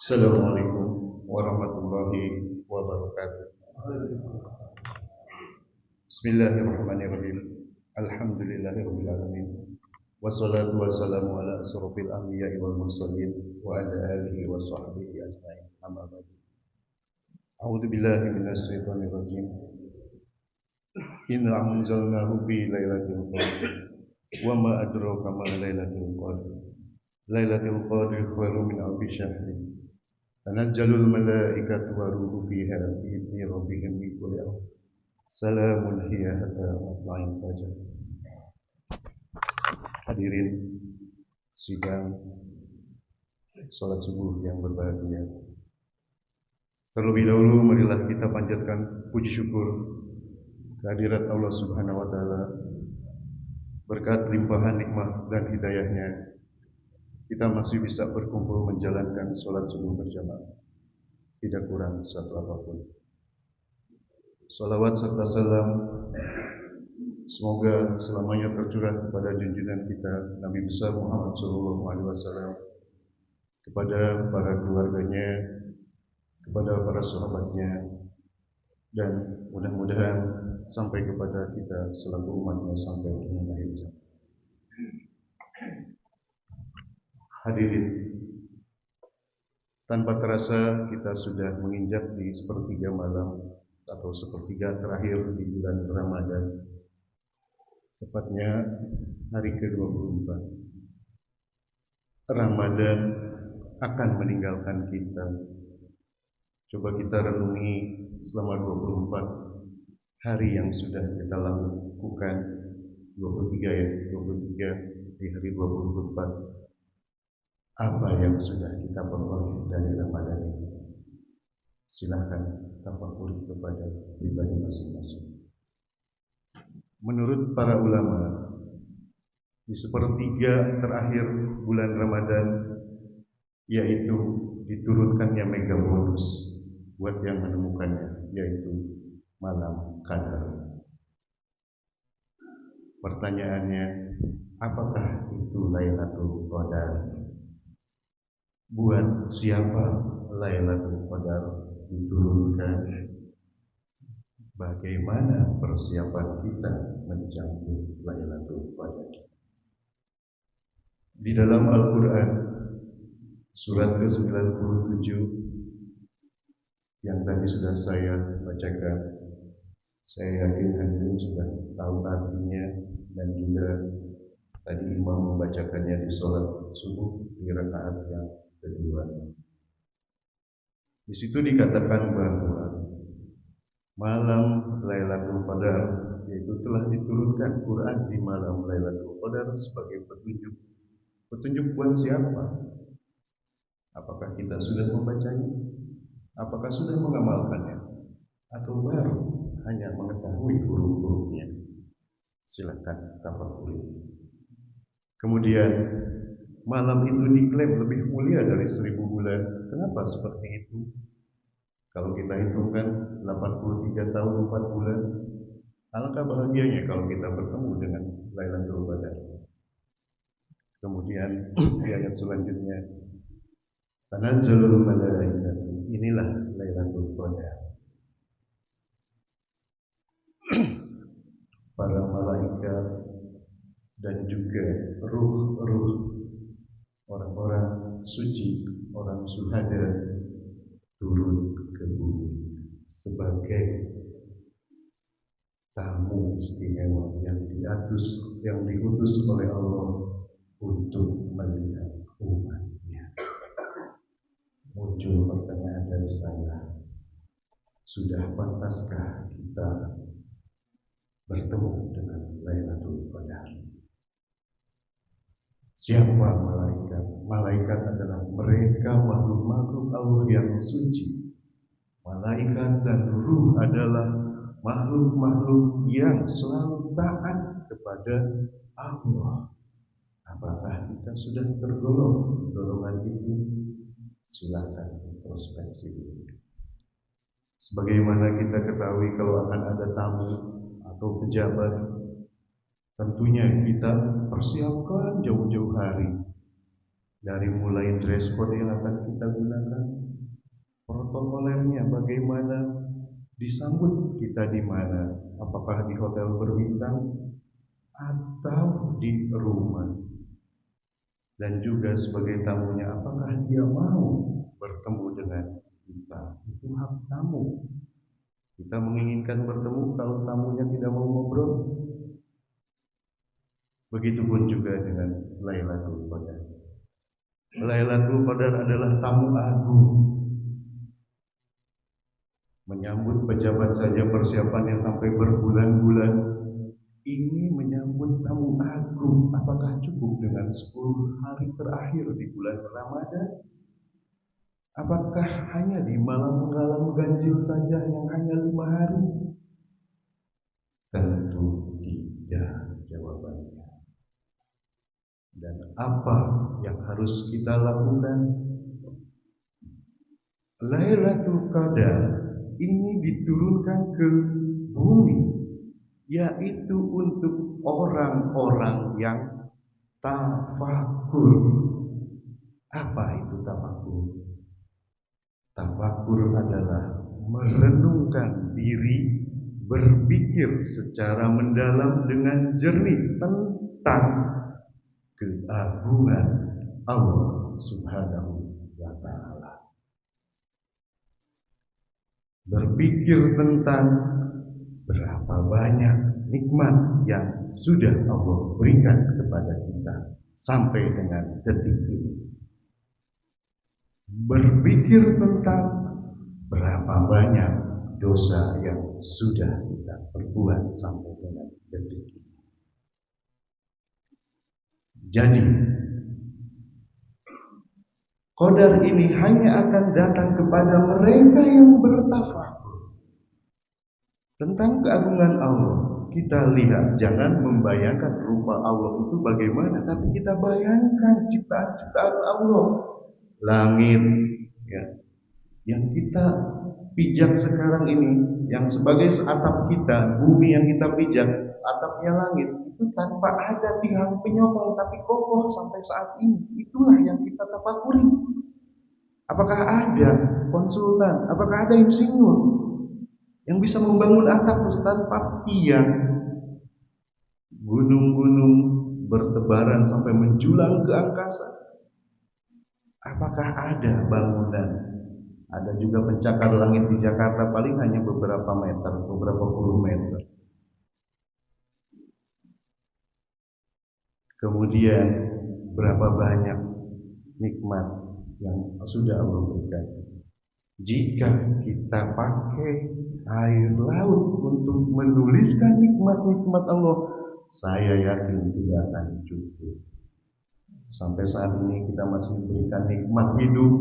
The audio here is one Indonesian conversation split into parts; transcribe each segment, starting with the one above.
Assalamualaikum warahmatullahi wabarakatuh. Bismillahirrahmanirrahim. Alhamdulillahirabbil alamin. Wassalatu wassalamu ala asrofil anbiya'i wal mursalin wa ala alihi wa sahbihi ajma'in. Amma ba'du. A'udzu billahi minasy syaithanir rajim. Inna anzalnahu fi lailatul qadr. Wa ma adraka ma lailatul qadr. Lailatul qadri khairun min alfi syahr. Tanazjalul malaikatu waruhu fiha bi'izni rabbihim min kulli amr. Salamun hiya hatta matla'il fajr. Hadirin sidang salat subuh yang berbahagia. Terlebih dahulu marilah kita panjatkan puji syukur kehadirat Allah Subhanahu wa taala. Berkat limpahan nikmat dan hidayahnya, kita masih bisa berkumpul menjalankan sholat subuh berjamaah, tidak kurang satu apapun. Salawat serta salam semoga selamanya tercurah kepada junjungan kita Nabi besar Muhammad SAW, kepada para keluarganya, kepada para sahabatnya, dan mudah-mudahan sampai kepada kita selaku umatnya sampai dengan akhir zaman. Hadirin, tanpa terasa kita sudah menginjak di sepertiga malam atau sepertiga terakhir di bulan Ramadan, tepatnya hari ke-24. Ramadan akan meninggalkan kita. Coba kita renungi selama 24 hari yang sudah kita lakukan, 23 di hari 24. Apa yang sudah kita peroleh dari Ramadan ini? Silahkan tafakuri kepada pribadi masing-masing. Menurut para ulama, di sepertiga terakhir bulan Ramadan, yaitu diturunkannya mega bonus buat yang menemukannya, yaitu malam qadar. Pertanyaannya, apakah itu Lailatul Qadar? Buat siapa Lailatul Qadar diturunkan? Bagaimana persiapan kita menjangkau Lailatul Qadar? Di dalam Al-Quran surat ke-97 yang tadi sudah saya bacakan, saya yakin hadirin sudah tahu artinya, dan juga tadi imam membacakannya di sholat subuh di rakaat yang kedua. Di situ dikatakan bahwa malam Lailatul Qadar, yaitu telah diturunkan Quran di malam Lailatul Qadar sebagai petunjuk. Petunjuk buat siapa? Apakah kita sudah membacanya? Apakah sudah mengamalkannya? Atau baru hanya mengetahui huruf-hurufnya? Silakan tafakuri. Kemudian malam itu diklaim lebih mulia dari 1000 bulan. Kenapa seperti itu? Kalau kita hitungkan 83 tahun 4 bulan, alangkah bahagianya kalau kita bertemu dengan Lailatul Qadar. Kemudian di ayat selanjutnya, tanazzalul malaikatu, inilah Lailatul Qadar. Para malaikat dan juga ruh-ruh orang-orang suci, orang syuhada turun ke bumi sebagai tamu istimewa yang diutus oleh Allah untuk melihat umatnya. Muncul pertanyaan dari saya, sudah pantaskah kita bertemu dengan Lailatul Qadar? Siapa malaikat? Malaikat adalah mereka makhluk-makhluk Allah yang suci. Malaikat dan ruh adalah makhluk-makhluk yang selalu taat kepada Allah. Apakah kita sudah tergolong di golongan itu? Silakan introspeksi dulu. Sebagaimana kita ketahui, kalau akan ada tamu atau pejabat, tentunya kita persiapkan jauh-jauh hari. Dari mulai dress code yang akan kita gunakan, bagaimana disambut kita di mana? Apakah di hotel berbintang atau di rumah? Dan juga sebagai tamunya, apakah dia mau bertemu dengan kita? Itu hak tamu. Kita menginginkan bertemu, kalau tamunya tidak mau ngobrol. Begitupun juga dengan Lailatul Qadar. Lailatul Qadar adalah tamu agung. Menyambut pejabat saja persiapannya sampai berbulan-bulan. Ini menyambut tamu agung. Apakah cukup dengan 10 hari terakhir di bulan Ramadan? Apakah hanya di malam ganjil saja yang hanya 5 hari? Tentu tidak jawabannya. Dan apa yang harus kita lakukan? Lailatul Qadar ini diturunkan ke bumi, yaitu untuk orang-orang yang tafakur. Apa itu tafakur? Tafakur adalah merenungkan diri, berpikir secara mendalam dengan jernih tentang keagungan Allah Subhanahu wa Ta'ala. Berpikir tentang berapa banyak nikmat yang sudah Allah berikan kepada kita sampai dengan detik ini. Berpikir tentang berapa banyak dosa yang sudah kita perbuat sampai dengan detik ini. Jadi, qadar ini hanya akan datang kepada mereka yang bertafakur tentang keagungan Allah. Kita lihat, jangan membayangkan rupa Allah itu bagaimana, tapi kita bayangkan ciptaan-ciptaan Allah. Langit, ya, yang kita pijak sekarang ini, yang sebagai atap kita, bumi yang kita pijak, atapnya langit, itu tanpa ada tiang penyokong, tapi kokoh sampai saat ini. Itulah yang kita tafakuri. Apakah ada konsultan, apakah ada insinyur yang bisa membangun atap tanpa tiang? Gunung-gunung bertebaran sampai menjulang ke angkasa. Apakah ada bangunan? Ada juga pencakar langit di Jakarta, paling hanya beberapa meter, beberapa puluh meter. Kemudian berapa banyak nikmat yang sudah Allah berikan. Jika kita pakai air laut untuk menuliskan nikmat-nikmat Allah, saya yakin tidak akan cukup. Sampai saat ini kita masih diberikan nikmat hidup,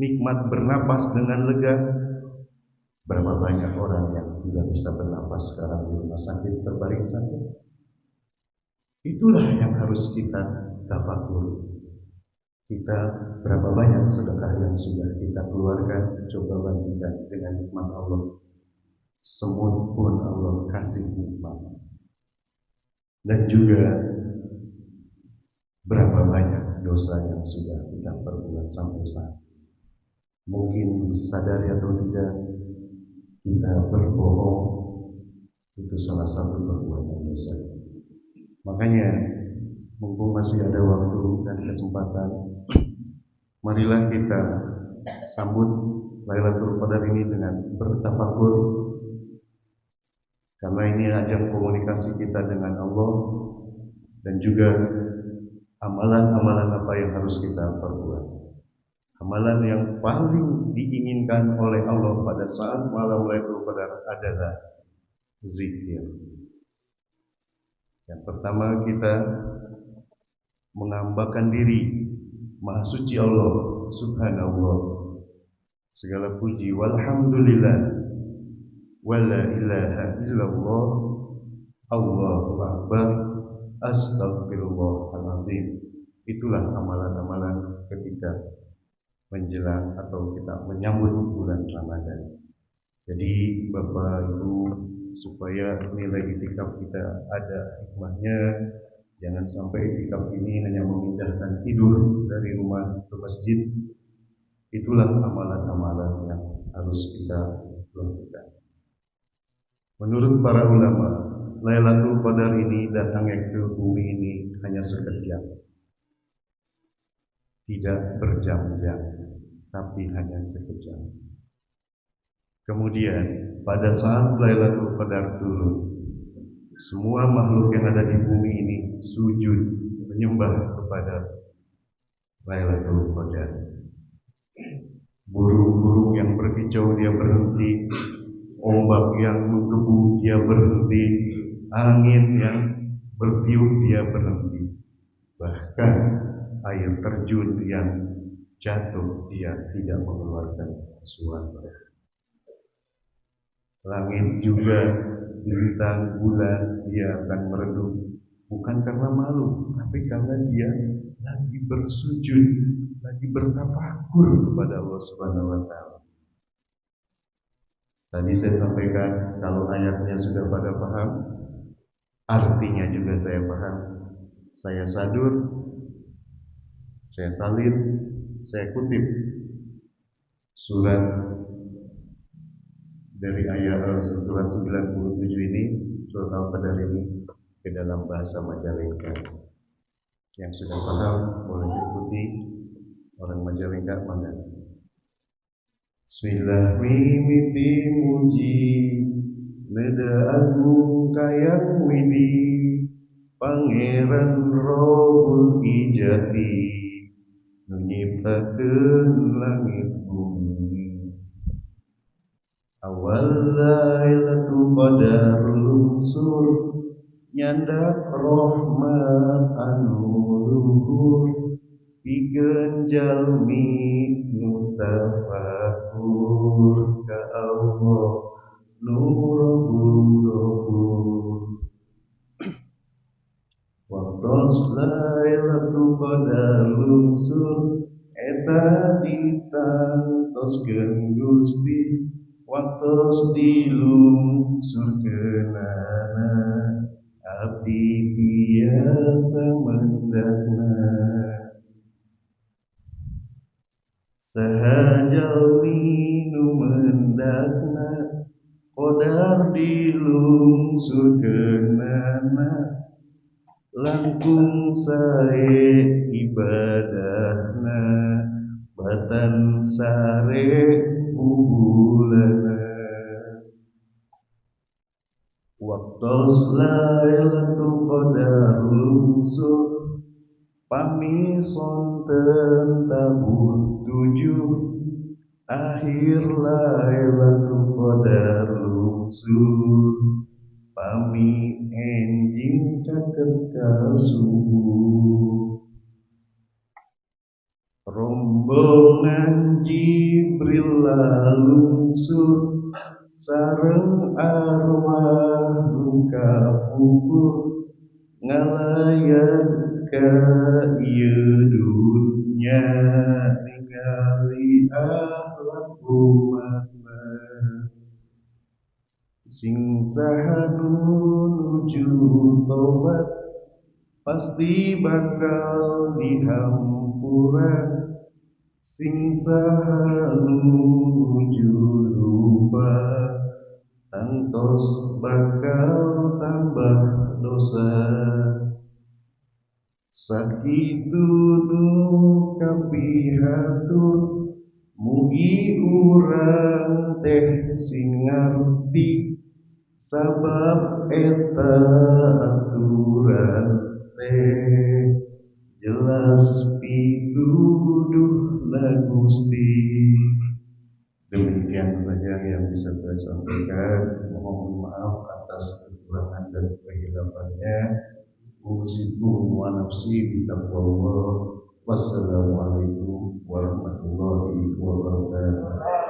nikmat bernapas dengan lega. Berapa banyak orang yang tidak bisa bernapas sekarang di rumah sakit, terbaring sakit. Itulah yang harus kita tafakur. Kita berapa banyak sedekah yang sudah kita keluarkan, coba bandingkan dengan nikmat Allah. Semut pun Allah kasih nikmat. Dan juga berapa banyak dosa yang sudah kita perbuat sampai saat. Mungkin sadari atau tidak, kita berbohong itu salah satu perbuatan dosa. Makanya mumpung masih ada waktu dan kesempatan, marilah kita sambut Lailatul Qadar ini dengan bertafakur, karena ini ajang komunikasi kita dengan Allah dan juga amalan-amalan apa yang harus kita perbuat. Amalan yang paling diinginkan oleh Allah pada saat malam Lailatul Qadar adalah zikir. Yang pertama, kita mengambakan diri, Maha Suci Allah Subhanahu wa Ta'ala. Segala puji walhamdulillah wala ilaha illallah Allahu akbar astagfirullahaladzim. Itulah amalan-amalan ketika menjelang atau kita menyambut bulan Ramadan. Jadi Bapak Ibu, supaya nilai itikaf kita ada hikmahnya, jangan sampai itikaf ini hanya memindahkan tidur dari rumah ke masjid, Itulah amalan-amalan yang harus kita lakukan. Menurut para ulama, Lailatul Qadar ini datangnya ke bumi ini hanya sekejap, tidak berjam-jam, tapi hanya sekejap. Kemudian pada saat Lailatul Qadar turun, semua makhluk yang ada di bumi ini sujud menyembah kepada Lailatul Qadar. Burung-burung yang berkicau dia berhenti, ombak yang menggebu dia berhenti, angin yang bertiup dia berhenti, bahkan air terjun yang jatuh dia tidak mengeluarkan suara. Langit juga, bintang, bulan dia akan meredup, bukan karena malu, tapi karena dia lagi bersujud, lagi bertafakur kepada Allah Subhanahu wa taala. Tadi saya sampaikan kalau ayatnya sudah pada paham, artinya juga saya paham. Saya sadur, saya salin, saya kutip surat dari ayat surat 97 ini, surat Al-Qadar ini ke dalam bahasa Majalengka. Yang sudah paham boleh ikuti, orang Majalengka mana? Bismillah mimiti muji neda agung kayang widi Pangeran Rohul Ijati nyiptakeun langit bumi. Awal Lailatul Qadar lunsur nyandak rahmat anu luhur pikeun jalmi nu tafakur ka Allah nurul ghafur. Waktos Lailatul Qadar lunsur eta ditantoskeun Gusti, waktos dilungsurkeunana abdi biasa mendakna. Saha jalmi nu mendakna Qadar dilungsurkeunana langkung sae ibadahna batan sare bulan. Waktos Lailatul Qadar lunsur pamison tentabuh 7 akhir Lailatul Qadar lunsur pami enjing caket ka subuh. Rombongan Jibril lungsur sareng arwah nu kapungkur ngalayat ka ieu dunya ningali akhlak umatna. Sing saha nuju tobat pasti bakal dihampura, sing saha nuju lupa tangtos bakal tambah dosa. Sakitu nu kapihatur mugi urang teh sing ngarti sabab eta aturan teh jelas pituduhna Gusti. Demikian saja yang bisa saya sampaikan. Mohon maaf atas kekurangan dan kehilafannya. Usikum wa nafsi bitaqwallah. Wassalamualaikum warahmatullahi wabarakatuh.